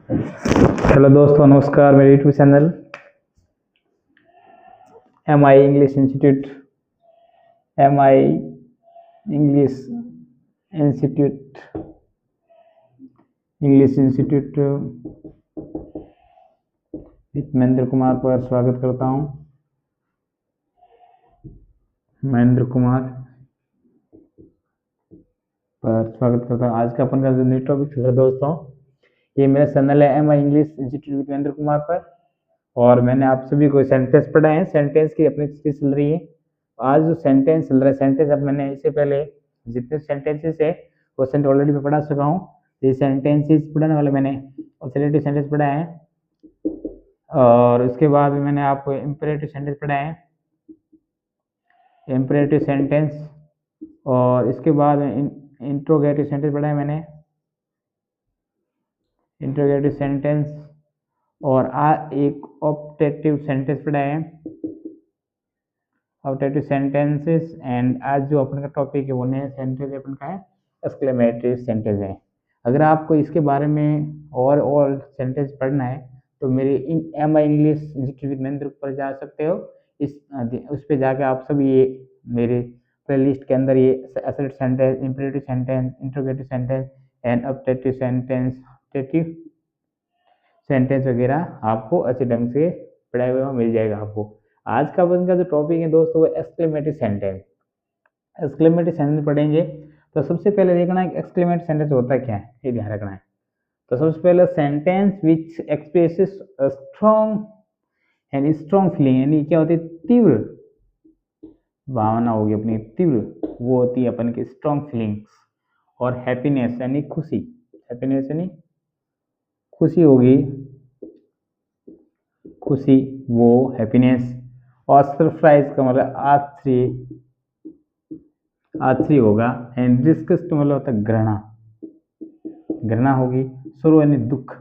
Hello दोस्तों, नमस्कार। मेरे YouTube channel MI English institute MI English institute with Mahendra Kumar पर स्वागत करता हूं। महेंद्र कुमार पर स्वागत करता हूं। आज का अपन का जो न्यू टॉपिक है दोस्तों, ये मेरा चैनल है MI English institute with Mahendra Kumar पर, और मैंने आप सभी को सेंटेंस पढ़ाए हैं। सेंटेंस की अपनी सीरीज चल रही है। आज जो सेंटेंस चल रहा है, सेंटेंस अब मैंने इससे पहले जितने सेंटेंसेस है वो सेंटेंस ऑलरेडी मैं पढ़ा चुका हूँ। ये सेंटेंसेस पढ़ाने वाले मैंने ऑक्सिलरी सेंटेंस पढ़ाए हैं, और उसके बाद मैंने आपको इम्पेरेटिव सेंटेंस पढ़ाए हैं, इम्पेरेटिव सेंटेंस, और इसके बाद इंट्रोगेटिव सेंटेंस पढ़ा है मैंने, इंट्रोगेटिव सेंटेंस, और एक ऑप्टेटिव सेंटेंस पढ़ा है, ऑप्टेटिव सेंटेंसेस। एंड आज जो अपन का टॉपिक है वो नया सेंटेंस अपन का है एक्सक्लेमेटरी सेंटेंस है। अगर आपको इसके बारे में और सेंटेंस पढ़ना है तो मेरे MI English institute with Mahendra पर जा सकते हो। उस पर जाके आप सब ये मेरे प्लेलिस्ट के अंदर ये assertive sentence, imperative sentence, interrogative sentence and optative sentence वगैरह आपको अच्छे ढंग से पढ़ाए हुए मिल जाएगा आपको। आज का अपन का जो टॉपिक है दोस्तों वो एक्सक्लेमेटरी सेंटेंस। एक्सक्लेमेटरी सेंटेंस पढ़ेंगे तो सबसे पहले देखना है एक्सक्लेमेटरी सेंटेंस होता क्या है, ये ध्यान रखना है। तो सबसे पहले sentence which expresses a strong feeling, यानी क्या होती है, तीव्र भावना होगी अपनी, तीव्र वो होती है अपन की स्ट्रॉन्ग फीलिंग्स। और हैप्पीनेस यानी खुशी, हैप्पीनेस यानी खुशी होगी, खुशी वो हैप्पीनेस। और सरप्राइज का मतलब आश्चर्य होगा। एंड डिस्गस्ट मतलब होता है घृणा, घृणा होगी। सुरो यानी दुख।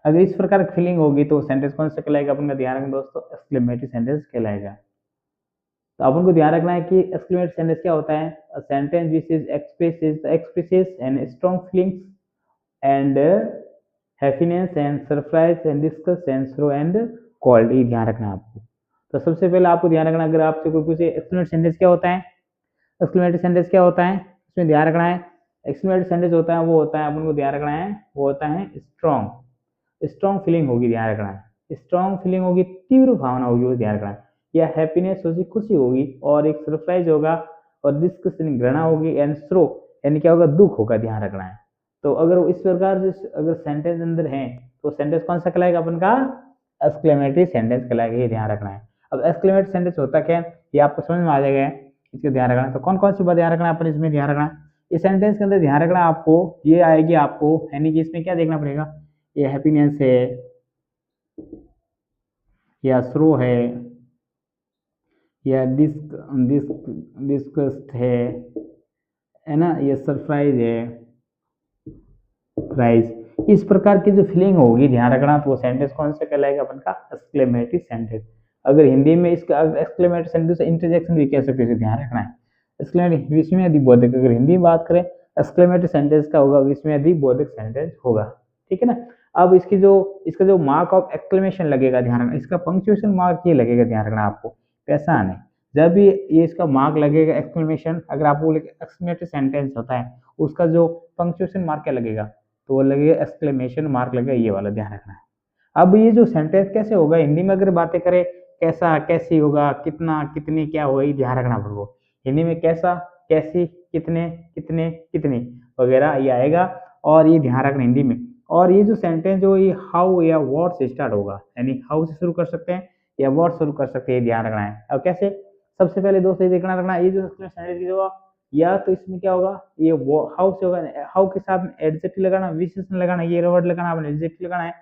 अगर इस प्रकार की फीलिंग होगी तो सेंटेंस कौन सा कहलाएगा, अपन का ध्यान रखना दोस्तों, एक्सक्लेमेटरी सेंटेंस कहलाएगा। तो अपन को ध्यान रखना है कि एक्सक्लेमेटरी सेंटेंस क्या होता है, a sentence which is expresses and strong feelings and happiness and surprise and disgust and सरो एंड कॉल्ड। ये ध्यान रखना है आपको। तो सबसे पहले आपको ध्यान रखना, अगर आपसे कोई पूछे एक्सक्लेमेटरी सेंटेंस क्या होता है, एक्सक्लेमेटरी सेंटेंस क्या होता है, इसमें ध्यान रखना है। एक्सक्लेमेटरी सेंटेंस होता है वो होता है, अपन को ध्यान रखना है, वो होता है स्ट्रॉन्ग फीलिंग होगी, ध्यान रखना है। स्ट्रॉन्ग फीलिंग होगी, तीव्र भावना होगी, वो ध्यान रखना है। या हैप्पीनेस होगी, खुशी होगी, और एक सरप्राइज होगा, और डिस्गस्ट यानी घृणा होगी, एंड सरो यानी क्या होगा, दुख होगा, ध्यान रखना है। तो अगर इस प्रकार से अगर सेंटेंस अंदर है तो सेंटेंस कौन सा कहलाएगा अपन का, एक्सक्लेमेटरी सेंटेंस कहलाएगा, ये ध्यान रखना है। अब एक्सक्लेमेटरी सेंटेंस होता क्या है ये आपको समझ में आ जाएगा, इसका ध्यान रखना है। तो कौन कौन सी बात ध्यान रखना है अपन इसमें, ध्यान रखना है इस सेंटेंस के अंदर, ध्यान रखना आपको ये आएगी आपको, यानी कि इसमें क्या देखना पड़ेगा, ये हैप्पीनेस है, या स्रो है, या डिस्गस्ट है ना, ये सरप्राइज है, प्राइज। इस प्रकार की जो फीलिंग होगी, ध्यान रखना, तो वो सेंटेंस कौन सा कहलाएगा अपन का, एक्सक्लेमेटरी सेंटेंस। अगर हिंदी में इसका एक्सक्लेमेटरी सेंटेंस इंटरजेक्शन भी कह सकते हैं, ध्यान रखना है। एक्सक्लेमेटरी विस्मयादि बोधक, अगर हिंदी में बात करें एक्सक्लेमेटरी सेंटेंस का होगा विस्मयादि बोधक सेंटेंस होगा, ठीक है ना। अब इसका जो मार्क ऑफ एक्सक्लेमेशन लगेगा, ध्यान रखना, इसका पंक्चुएशन मार्क ये लगेगा, ध्यान रखना आपको, कैसा आने जब भी ये इसका मार्क लगेगा एक्सक्लेमेशन, अगर आपको एक्सक्लेमेटरी सेंटेंस होता है उसका जो पंक्चुएशन मार्क क्या लगेगा, तो वो लगेगा एक्सक्लेमेशन मार्क लगेगा, ये वाला ध्यान रखना है। अब ये जो सेंटेंस कैसे होगा, हिंदी में अगर बातें करें कैसा कैसी होगा, कितना कितनी क्या होगा, ये ध्यान रखना पड़ेगा। हिंदी में कैसा कैसी कितने कितने कितनी वगैरह ये आएगा, और ये ध्यान रखना हिंदी में। और ये जो सेंटेंस जो ये हाउ या व्हाट से स्टार्ट होगा, यानी हाउ से शुरू कर सकते हैं या व्हाट शुरू कर सकते हैं, ध्यान रखना है। अब कैसे, सबसे पहले दोस्तों ये देखना रखना, ये जो सेंटेंस जो या तो इसमें क्या होगा, ये हाउ से होगा, हाउ के साथ में एडजेक्टिव लगाना, विशेषण लगाना, ये वर्ड लगाना, आपने एडजेक्टिव लगाना है।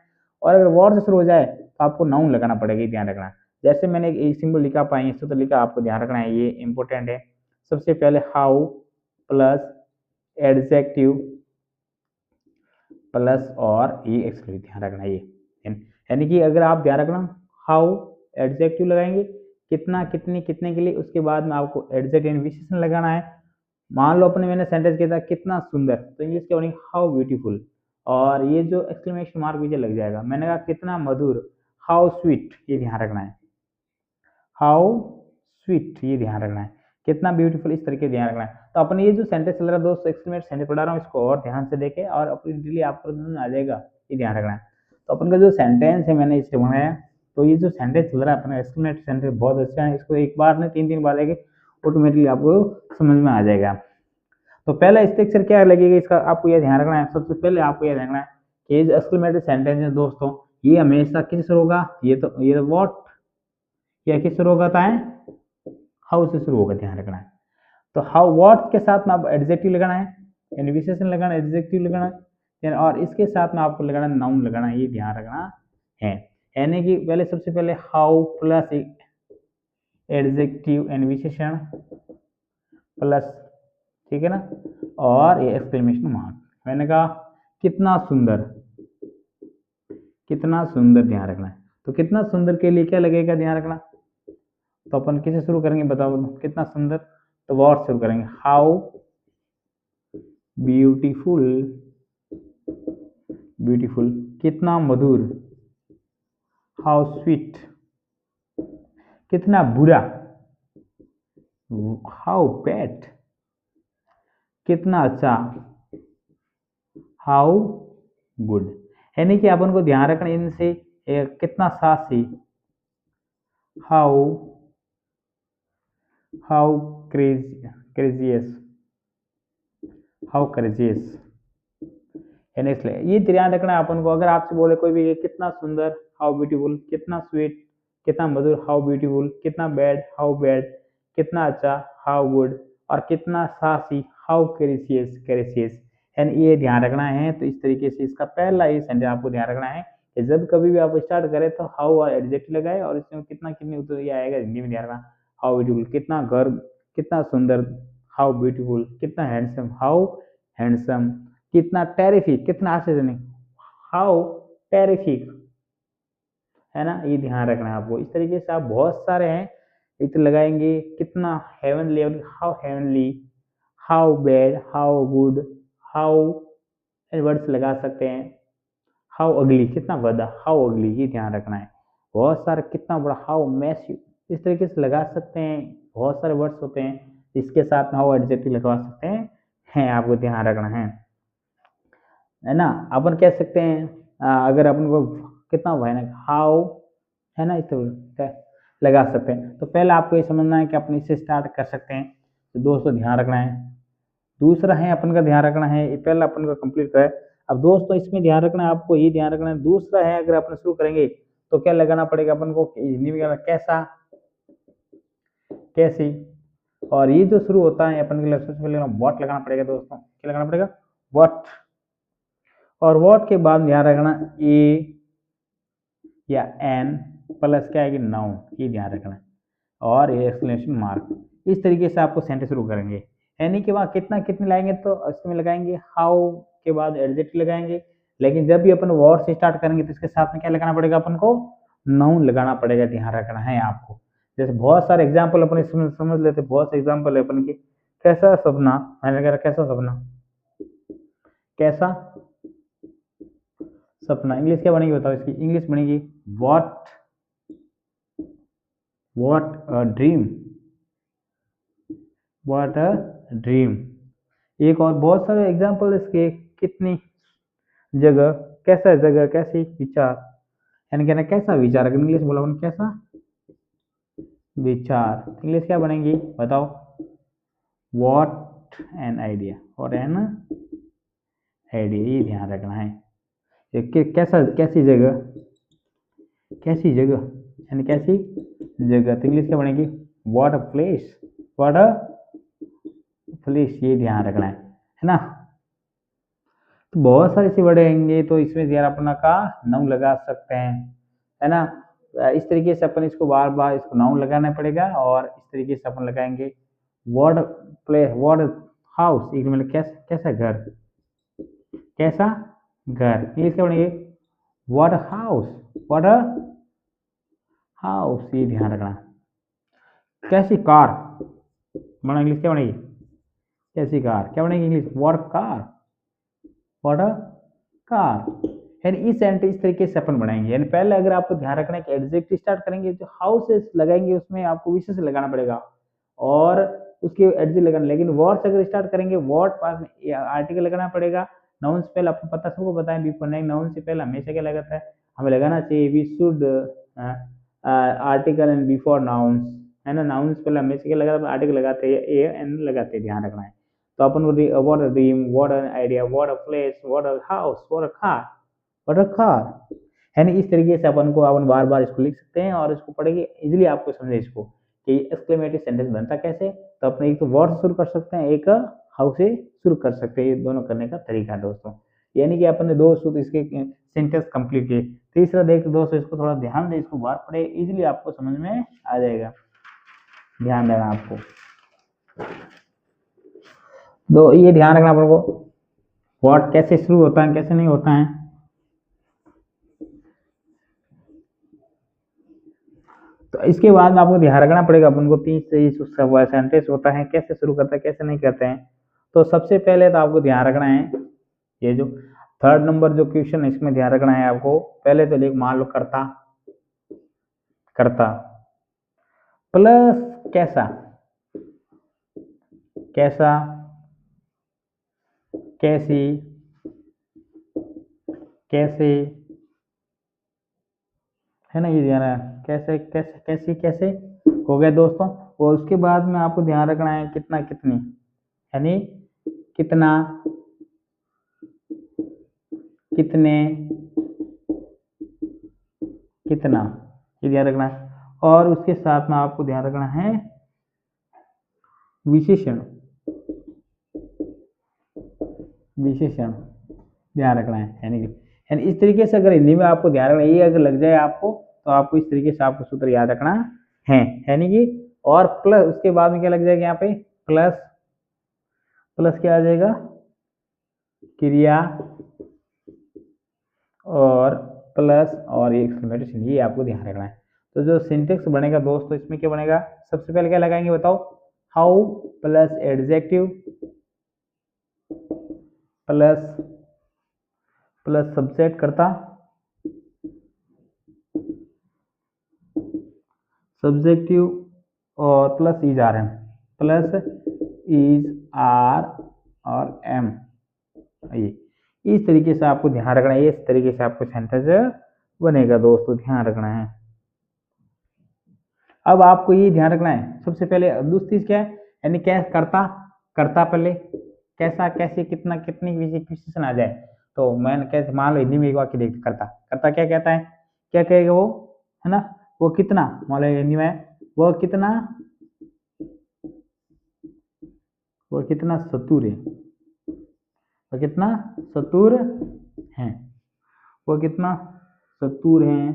और अगर वर्ड से शुरू हो जाए तो आपको नाउन लगाना पड़ेगा, ध्यान रखना। जैसे मैंने एक सिंबल लिखा पाए सूत्र लिखा, आपको ध्यान रखना है, ये इंपॉर्टेंट है। सबसे पहले हाउ प्लस एडजेक्टिव प्लस और ये एक्सक्लूसिव, ध्यान रखना ये, यानी कि अगर आप ध्यान रखना हाउ एडजेक्टिव लगाएंगे, कितना कितनी कितने के लिए, उसके बाद में आपको एडजेक्टिव यानी विशेषण लगाना है। मान लो मैंने सेंटेंस किया था कितना सुंदर, तो इंग्लिश क्या बनेगी, हाउ ब्यूटीफुल। और ये जो एक्सक्लेमेशन मार्क पीछे लग जाएगा। मैंने कहा कितना मधुर, हाउ स्वीट, ये ध्यान रखना है, हाउ स्वीट ये ध्यान रखना है, कितना ब्यूटीफुल, इस तरीके ध्यान रखना है। तो अपन ये जो सेंटेंस चल रहा है दोस्तों, एक्सक्लेमेट सेंटेंस पढ़ा रहा हूँ, इसको और ध्यान से देखें और अपनी डिटेली आपको आ जाएगा, ये ध्यान रखना है। तो अपन का जो सेंटेंस है मैंने इसे बनाया, तो ये जो सेंटेंस चल रहा है अपना एक्सक्लेमेट सेंटेंस बहुत अच्छा है, इसको एक बार नहीं 3 बार देखें, ऑटोमेटिकली आपको समझ में आ जाएगा। तो पहला स्ट्रक्चर क्या लगेगा इसका, आपको यह ध्यान रखना है। सबसे पहले आपको यह देखना है कि जो एक्सक्लेमेटरी सेंटेंस है दोस्तों, ये हमेशा किस शुरू होगा, ये व्हाट या किस शुरू होता है, हाउ से शुरू होगा, ध्यान रखना है। तो हाउ व्हाट के साथ में आप एडजेक्टिव लगाना है, यानी विशेषण लगाना है, एडजेक्टिव लगाना है, और इसके साथ में आपको लगाना है नाउन लगाना है, ये ध्यान रखना है। यानी कि पहले सबसे पहले हाउ प्लस एडजेक्टिव एंड विशेषण प्लस, ठीक है ना, और ये एक्सक्लेमेशन मार्क। मैंने कहा कितना सुंदर, कितना सुंदर, ध्यान रखना है। तो कितना सुंदर के लिए क्या लगेगा, ध्यान रखना। तो अपन किसे शुरू करेंगे बताओ, कितना सुंदर, तो वर्ड शुरू करेंगे, हाउ ब्यूटीफुल, ब्यूटीफुल, कितना मधुर, हाउ स्वीट, कितना बुरा, हाउ बैड, कितना अच्छा, हाउ गुड। यानी कि अपन को ध्यान रखना इनसे, कितना साहसी, हाउ हाउ क्रेजियस, हाउ करेजियस। यानी इसलिए ये ध्यान रखना है अपन को। अगर आपसे बोले कोई भी कितना सुंदर, हाउ ब्यूटीफुल, कितना स्वीट, कितना मधुर, हाउ ब्यूटीफुल, कितना बैड, हाउ बैड, कितना अच्छा, हाउ गुड, और कितना साहसी, हाउ करेजियस, करेजियस। यानी ये ध्यान रखना है। तो इस तरीके से इसका पहला ये सेंटेंस आपको ध्यान रखना है कि जब कभी भी आप स्टार्ट करें तो हाउ और एडजेक्टिव लगाए, और इसमें कितना कितनी उत्तर ये आएगा हिंदी में, ध्यान रखना। हाउ ब्यूटीफुल, कितना गर्व, कितना सुंदर, हाउ ब्यूटीफुल, कितना हैंडसम, हाउ हैंडसम, कितना टेरिफिक, कितना आश्चर्यजनक, हाउ टेरिफिक, है ना, ये ध्यान रखना है आपको। इस तरीके से आप बहुत सारे हैं इतना लगाएंगे, कितना heavenly, how heavenly, how bad, how good, how words लगा सकते हैं, हाउ अगली, कितना बड़ा, हाउ अगली, ये ध्यान रखना है। बहुत सारे, कितना बड़ा, हाउ मैसिव, इस तरीके से लगा सकते हैं। बहुत सारे वर्ड्स होते हैं, इसके साथ में हाउ एडजेक्टिव लगा सकते हैं, आपको ध्यान रखना है ना। अपन कह सकते हैं अगर अपन को कितना भयानक, हाउ, है ना, इस तरह लगा सकते हैं। तो पहले आपको ये समझना है कि अपन इससे स्टार्ट कर सकते हैं, तो दोस्तों ध्यान रखना है। दूसरा है अपन का ध्यान रखना है, ये पहला अपन का कंप्लीट है। अब दोस्तों इसमें ध्यान रखना है, आपको ये ध्यान रखना है। दूसरा है, अगर अपन शुरू करेंगे तो क्या लगाना पड़ेगा अपन को, हिंदी में क्या, कैसा, कैसी। और ये जो शुरू होता है अपन के लिए सबसे पहले व्हाट लगाना पड़ेगा दोस्तों, क्या लगाना पड़ेगा, व्हाट। और व्हाट के बाद ध्यान रखना ए या एन प्लस क्या है, नाउन, ये ध्यान रखना है, और ये एक्सक्लेमेशन मार्क। इस तरीके से आपको सेंटेंस शुरू करेंगे। यानी कि वहाँ कितना कितने लगाएंगे, तो इसमें लगाएंगे हाउ के बाद एडजेक्टिव लगाएंगे। लेकिन जब भी अपन वर्ड से स्टार्ट करेंगे तो इसके साथ में क्या लगाना पड़ेगा, अपन को नाउन लगाना पड़ेगा, ध्यान रखना है आपको। जैसे बहुत सारे एग्जाम्पल अपन इसमें समझ लेते, बहुत से एग्जाम्पल है अपन के। कैसा सपना, मैंने कहा कैसा सपना, कैसा सपना, इंग्लिश क्या बनेगी बताओ, इसकी इंग्लिश बनेगी what, what a dream, what a dream. एक और बहुत सारे एग्जाम्पल इसके, कितनी जगह, कैसा जगह, कैसी विचार, यानी कहना कैसा विचार, अगर इंग्लिश बोला अपन कैसा विचार, इंग्लिश क्या बनेगी बताओ, what an idea, what an idea, ये ध्यान रखना है। कैसा, कैसी जगह, कैसी जगह, यानी कैसी जगह, तो इंग्लिश क्या बनेगी, what a place, what a place, ये ध्यान रखना है ना। तो बहुत सारे ऐसे वर्ड आएंगे, तो इसमें ध्यान अपना का नाउन लगा सकते हैं, है ना। इस तरीके से अपन इसको बार बार इसको नाउन लगाना पड़ेगा, और इस तरीके से अपन लगाएंगे वर्ड प्लेस, वर्ड हाउस, एक मतलब कैसा, कैसा घर, कैसा घर, इंग्लिश क्या बनेगी, what house, what a house, ये ध्यान रखना। कैसी कार बना, इंग्लिश क्या बनेगी, कैसी कार, क्या बनेगी English, what car, what a car. यानी इस सेंटेंस इस तरीके से अपन बनाएंगे। यानी पहले अगर आपको ध्यान रखना है कि एडजेक्टिव स्टार्ट करेंगे तो हाउ से लगाएंगे, उसमें आपको विशेष लगाना पड़ेगा और उसके एडजेक्टिव लगाना। लेकिन वर्ड से अगर स्टार्ट करेंगे वर्ड पास में आर्टिकल लगाना पड़ेगा। नाउन से पहले आपको पता, सबको पता है बिफोर नेम नाउन से पहले हमेशा क्या लगाता है, हमें लगाना चाहिए we should article and before noun, है ना। नाउन से पहले हमेशा क्या लगाता है, आर्टिकल लगाते हैं, ए एन लगाते हैं, ध्यान रखना है। तो अपन को what a dream, what an idea, what a place, what a house, what a car, what a car. यानी इस तरीके से अपन बार बार इसको लिख सकते हैं और इसको पढ़ेंगे इजीली आपको समझे इसको कि एक्सक्लेमेटरी सेंटेंस बनता कैसे। तो अपने एक तो वर्ड से शुरू कर सकते हैं, एक हाउ से शुरू कर सकते हैं। ये दोनों करने का तरीका है दोस्तों। यानी कि अपन ने दो सूत्र इसके सेंटेंस कंप्लीट किए। तीसरा देखते दोस्तों, इसको थोड़ा ध्यान दे, इसको बार पढ़े, इजीली आपको समझ में आ जाएगा, ध्यान देना आपको। तो ये ध्यान रखना अपन को, वर्ड कैसे शुरू होता है कैसे नहीं होता है। तो इसके बाद में आपको ध्यान रखना पड़ेगा अपन को 30 से सेंटेंस होता है, कैसे शुरू करते हैं कैसे नहीं करते हैं। तो सबसे पहले तो आपको ध्यान रखना है, ये जो थर्ड नंबर जो क्वेश्चन है इसमें ध्यान रखना है आपको। पहले तो लिख, मान लो करता, करता प्लस कैसा, कैसा, कैसी, कैसे, है ना, ये ध्यान है। कैसे कैसे कैसी कैसे हो गया दोस्तों। और उसके बाद में आपको ध्यान रखना है कितना कितनी, यानी कितना, कितने, कितना, ये ध्यान रखना है। और उसके साथ में आपको ध्यान रखना है विशेषण, विशेषण ध्यान रखना है। यानी इस तरीके से अगर हिंदी में आपको ध्यान रखना है, ये अगर लग जाए आपको तो आपको इस तरीके से आपको सूत्र याद रखना है, यानी कि। और प्लस उसके बाद में क्या लग जाएगा यहाँ पे, प्लस, प्लस क्या आ जाएगा, क्रिया, और प्लस और ये एक्सक्लेमेटरी चिन्ह, ये आपको ध्यान रखना है। तो जो सिंटेक्स बनेगा दोस्तों इसमें क्या बनेगा, सबसे पहले क्या लगाएंगे बताओ, how plus adjective plus plus subject करता, सब्जेक्टिव और plus is are am, plus is are और एम। ये इस तरीके से आपको ध्यान रखना है, इस तरीके से आपको सेंटेंस बनेगा दोस्तों, ध्यान रखना है। अब आपको ये ध्यान रखना है सबसे पहले दूसरी चीज क्या है, यानी क्या करता, करता पहले कैसा, कैसे, कितना, कितनी, विशेषण आ जाए। तो मैंने कैसे, मान लो हिंदी में एक वाक्य देखते, करता, करता क्या कहता है, क्या कहेगा वो, है ना, वो कितना, मान लो हिंदी में वो कितना, वो कितना चतुर है, वो कितना चतुर है, वो कितना चतुर है।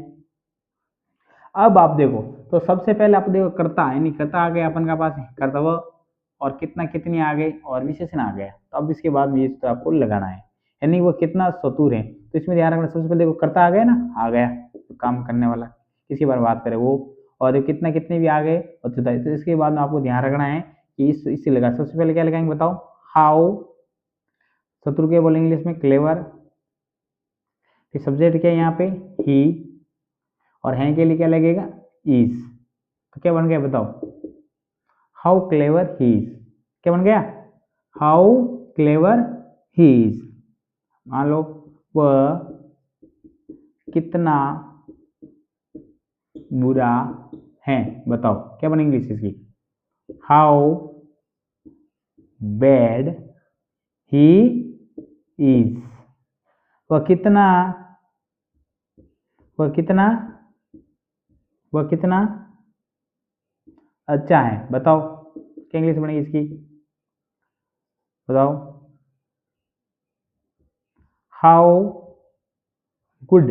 अब आप देखो, तो सबसे पहले आप देखो करता, यानी करता आ गया अपन का पास, कर्तव्य, और कितना कितनी आ गई और विशेषण आ गया। तो अब इसके बाद में ये तो आपको लगाना है, यानी वो कितना चतुर है। तो इसमें ध्यान रखना, सबसे पहले देखो करता आ गया ना, आ गया तो काम करने वाला, किसी बार बात करें वो, और देखो कितना कितने भी आ गए और चौथा। तो इसके बाद में आपको ध्यान रखना है कि इससे लगा, सबसे पहले क्या लगाएंगे बताओ, हाउ, शत्रु के बोलेंगे इंग्लिश में क्लेवर, फिर सब्जेक्ट क्या है यहाँ पे ही, और हैं के लिए क्या लगेगा इज। तो क्या बन गया बताओ, हाउ क्लेवर ही इज, क्या बन गया, हाउ क्लेवर ही इज। मान लो वह कितना बुरा है, बताओ क्या बनेगी इसकी, हाउ बैड ही इज। वह कितना, वह कितना, वह कितना अच्छा है, बताओ क्या इंग्लिश बनेगी इसकी, बताओ, हाउ गुड।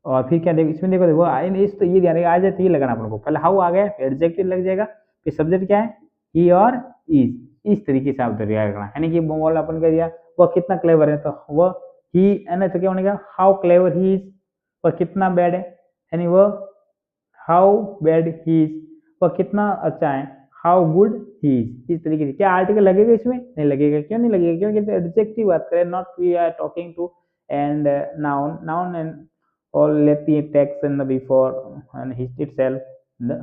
और फिर क्या देखो इसमें, देखो देखो इस तो ये ध्यान रखिए, आ जाए तो ये लगाना अपन को, पहले हाउ आ गया, एडजेक्टिव लग जाएगा, फिर सब्जेक्ट क्या है ही और इज। इस तरीके से आप दरिया रखना, यानी कि बोल अपन कह दिया वह कितना क्लेवर है, तो वह ही है ना, तो क्या बनेगा हाउ क्लेवर ही इज। वह कितना बैड है, यानी वह हाउ बैड ही इज। वह कितना अच्छा है, हाउ गुड ही इज। इस तरीके से क्या आर्टिकल लगेगा इसमें, नहीं लगेगा, क्यों नहीं लगेगा, क्योंकि एडजेक्टिव बात करें, not we are talking to and noun and all लेती है text in the before and itself,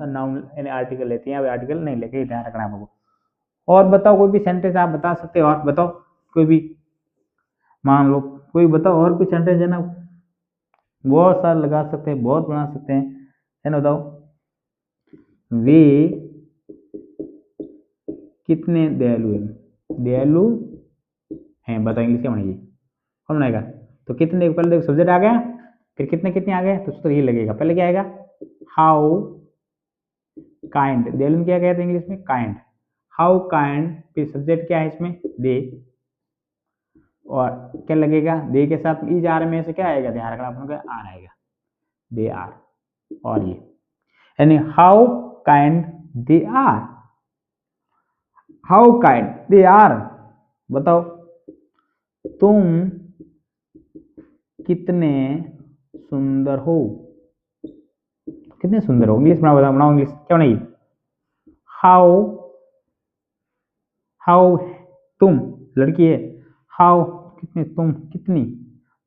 noun यानी article लेती है, अब article नहीं लेके, ध्यान रखना है आपको। और बताओ कोई भी सेंटेंस आप बता सकते हो, और बताओ कोई भी, मान लो कोई बताओ और कोई सेंटेंस है ना, बहुत सारे लगा सकते हैं, बहुत बना सकते हैं, है ना, बताओ। वे कितने दयालु हैं, दयालु हैं, बताओ इंग्लिश क्या बनेगी, कौन बनाएगा? तो कितने, पहले देखो सब्जेक्ट आ गया, फिर कितने कितने आ गए, तो सूत्र ये लगेगा, पहले क्या आएगा, हाउ काइंड, दयालु क्या कहते हैं इंग्लिश में, काइंड, हाउ काइंड, फिर सब्जेक्ट क्या है इसमें, दे, और क्या लगेगा, दे के साथ इज आर में से क्या आएगा, ध्यान रखना अपन का, आर आएगा, दे आर, और ये यानी how kind they are, how kind they are, बताओ तुम कितने सुंदर हो, कितने सुंदर हो, इंग्लिश बनाओ, बताओ, बनाओ इंग्लिश क्या बनेगी, हाउ, हाउ तुम लड़की है, हाउ कितने, तुम कितनी,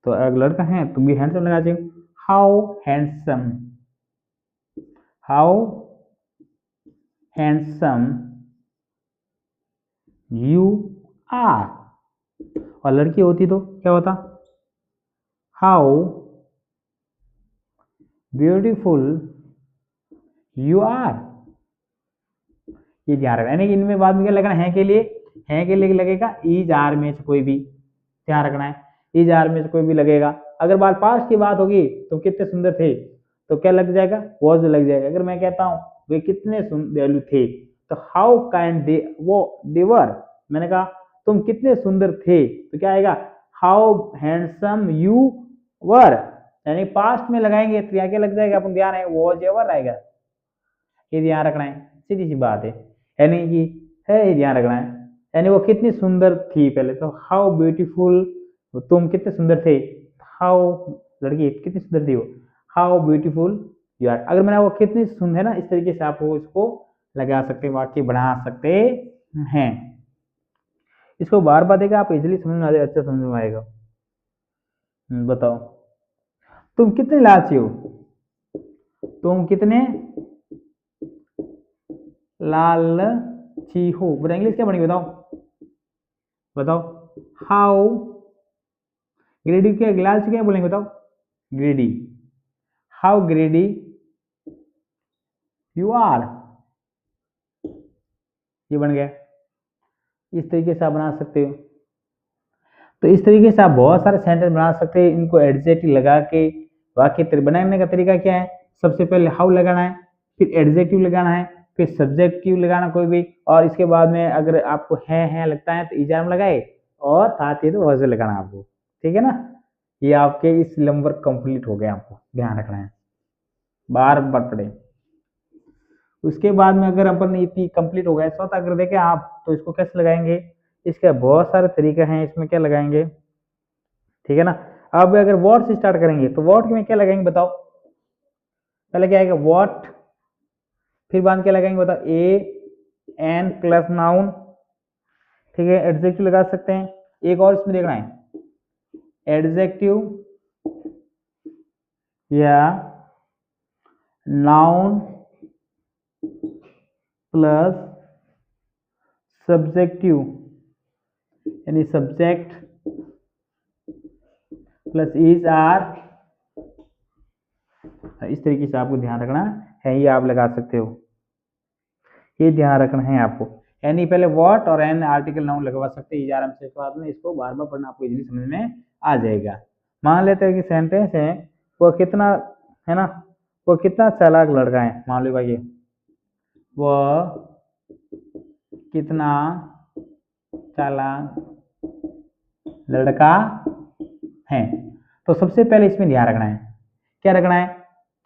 तो अगर लड़का है तो भी हैंडसम लगा चाहिए, how handsome, how handsome you are, और लड़की होती तो क्या होता, हाउ ब्यूटीफुल यू आर, ये ध्यान रखना, यानी कि इनमें बाद में क्या लगना है के लिए, है के लिए लगेगा इज आर में से कोई भी, ध्यान रखना है, इज आर में से कोई भी लगेगा। अगर बात पास्ट की बात होगी तो कितने सुंदर थे, तो क्या लग जाएगा, वॉज लग जाएगा। अगर मैं कहता हूँ वे कितने दयालु थे, तो हाउ काइंड दे, वो देवर, मैंने कहा तुम कितने सुंदर थे, तो क्या आएगा, हाउ हैंडसम यू वर, यानी पास्ट में लगाएंगे तो क्या लग जाएगा, अपन ध्यान है, वॉज एवर आएगा, ये ध्यान रखना है, सीधी सी बात है, यानी कि है, ये ध्यान रखना है, यानी वो कितनी सुंदर थी, पहले तो हाउ ब्यूटीफुल, तुम कितने सुंदर थे, हाउ लड़की कितनी सुंदर थी वो, हाउ ब्यूटीफुल यू आर। अगर मैंने वो कितनी सुंदर है ना, इस तरीके से आप वो इसको लगा सकते हैं, वाक्य बना सकते हैं। इसको बार बार देगा आप इजिली समझ में आ जाएगा, अच्छा समझ में आएगा। बताओ तुम कितने लालची हो, तुम कितने लालची हो, बताओ इंग्लिश क्या बनेगी, बताओ, बताओ, हाउ ग्रेडी, क्या लालची क्या बोलेंगे, बताओ, greedy, how greedy you are, ये बन गया। इस तरीके से आप बना सकते हो। तो इस तरीके से आप बहुत सारे सेंटेंस बना सकते हैं, इनको एडजेक्टिव लगा के। वाक्य बनाने का तरीका क्या है, सबसे पहले हाउ लगाना है, फिर एडजेक्टिव लगाना है, फिर सब्जेक्टिव लगाना कोई भी, और इसके बाद में अगर आपको है लगता है तो इजाम लगाए, और साथ ही तो वजह लगाना आपको, ठीक है ना। ये आपके इस नंबर कंप्लीट हो गए, आपको ध्यान रखना है, बार बार पढ़े। उसके बाद में अगर अपन इतनी कंप्लीट हो गया, तो अगर देखें आप तो इसको कैसे लगाएंगे, इसके बहुत सारे तरीके हैं, इसमें क्या लगाएंगे, ठीक है ना। अब अगर वॉट से स्टार्ट करेंगे तो वॉट में क्या लगाएंगे, बताओ, पहले क्या आएगा, वॉट, फिर बाद क्या लगाएंगे, बताओ, ए एन प्लस नाउन, ठीक है। एडजेक्टिव लगा सकते हैं, एक और इसमें देखना है, एडजेक्टिव या नाउन प्लस सब्जेक्टिव, यानी सब्जेक्ट प्लस इज आर, इस तरीके से आपको ध्यान रखना है, ये आप लगा सकते हो, ये ध्यान रखना है आपको। यानी पहले व्हाट और एन आर्टिकल नाउन लगवा सकते हैं, आराम से, बाद में इसको बार बार पढ़ना, आपको इजीली समझ में आ जाएगा। मान लेते हैं कि सेंटेंस है, वो कितना, है ना, वो कितना चालाक लड़का है, मान लो भाई, वो कितना चालाक लड़का है। तो सबसे पहले इसमें ध्यान रखना है, क्या रखना है,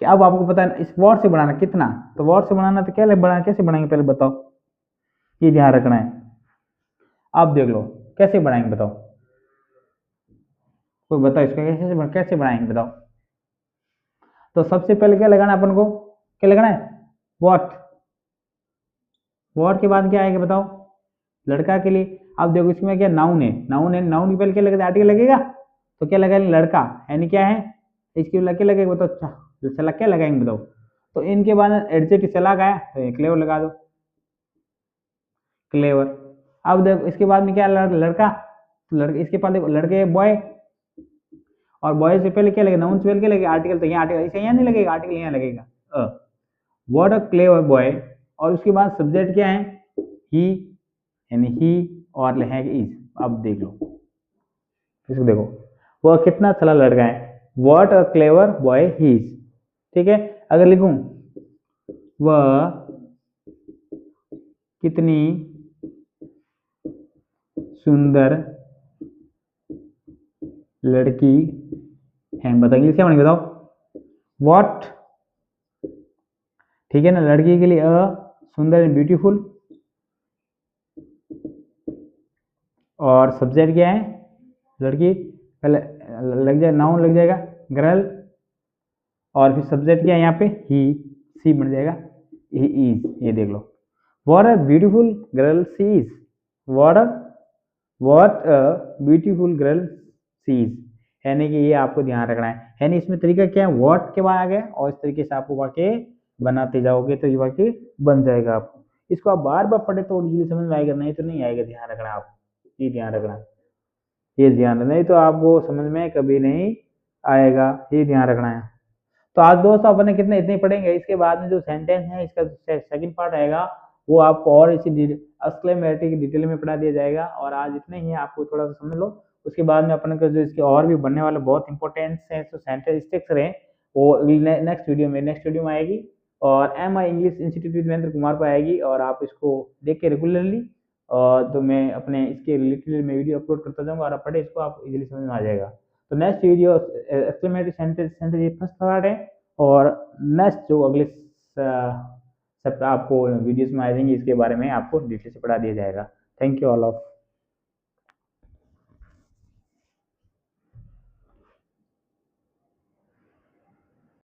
कि अब आपको पता है इस वर्ड से बढ़ाना कितना, तो वर्ड से बढ़ाना तो क्या बढ़ाना, कैसे बढ़ाएंगे पहले बताओ, ये ध्यान रखना है। आप देख लो कैसे बढ़ाएंगे, बताओ, कोई बताओ इसको कैसे बढ़ाएंगे, बताओ। तो सबसे पहले क्या लगाना अपन को, क्या लगाना है, वॉट, वॉट के बाद क्या आएगा, बताओ, लड़का के लिए। अब देखो इसमें क्या नाउन है, नाउन है, नाउन के पहले क्या लगेगा, आर्टिकल लगेगा, तो क्या लगाएंगे, लड़का, यानी क्या है इसके लड़के लगेगा, बताओ चला क्या लगाएंगे बताओ। तो इनके बाद एडजेक्टिव चला गया तो क्लेवर लगा दो, क्लेवर। अब देखो इसके बाद में क्या लड़का, तो लड़के इसके पास देखो लड़के बॉय, और बॉय से पहले क्या लगेगा, नाउन से पहले क्या लगेगा, आर्टिकल। तो यहाँ आर्टिकल इसे यहाँ नहीं लगेगा, आर्टिकल यहाँ लगेगा व्हाट अ क्लेवर बॉय। और उसके बाद सब्जेक्ट क्या है, ही, यानी ही, और है इज। अब देख लो इसको, देखो वह कितना चला लड़का है, what a clever boy he is. ठीक है, अगर लिखूं वह कितनी सुंदर लड़की है, बताओ इंग्लिश क्या बनेगी बताओ, व्हाट। ठीक है ना, लड़की के लिए अ, सुंदर एंड ब्यूटीफुल, और सब्जेक्ट क्या है लड़की, पहले लग जाएगा नाउन लग जाएगा गर्ल, और फिर सब्जेक्ट क्या है यहाँ पे ही, सी बन जाएगा, ही इज। ये देख लो, what a beautiful girl she is, what a beautiful girl she is. यानी कि ये आपको ध्यान रखना है, यानी इसमें तरीका क्या है, व्हाट के बाद आ गया और इस तरीके से आपको वाक्य बनाते जाओगे तो ये वाक्य बन जाएगा। आपको इसको आप बार बार पढ़े तो इजीली समझ में आएगा, नहीं तो नहीं आएगा। ध्यान रखना आप, ये ध्यान रखना, ये ध्यान, नहीं तो आपको समझ में कभी नहीं आएगा, ये ध्यान रखना है। तो आज दोस्तों अपने कितने इतने पढ़ेंगे, इसके बाद में जो सेंटेंस है इसका सेकंड पार्ट आएगा, वो आपको और इसी एक्सक्लेमेटरी की डिटेल में पढ़ा दिया जाएगा। और आज इतने ही, आपको थोड़ा सा समझ लो, उसके बाद में अपन को जो इसके और भी बनने वाले बहुत इंपॉर्टेंट है तो सेंटेंस स्ट्रक्चर है वो नेक्स्ट वीडियो में आएगी, और MI English institute Virendra Kumar पर आएगी, और आप इसको देख के रेगुलरली, और तो मैं अपने इसके रिलेटेड में वीडियो अपलोड करता जाऊंगा, और आप पढ़े इसको, आप इजीली समझ में आ जाएगा। तो नेक्स्ट वीडियो एक्सक्लेमेटरी सेंटेंस ये फर्स्ट पार्ट है, और नेक्स्ट जो अगले सब आपको वीडियोस में आ जाएंगे इसके बारे में आपको डिटेल से पढ़ा दिया जाएगा। Thank you all of.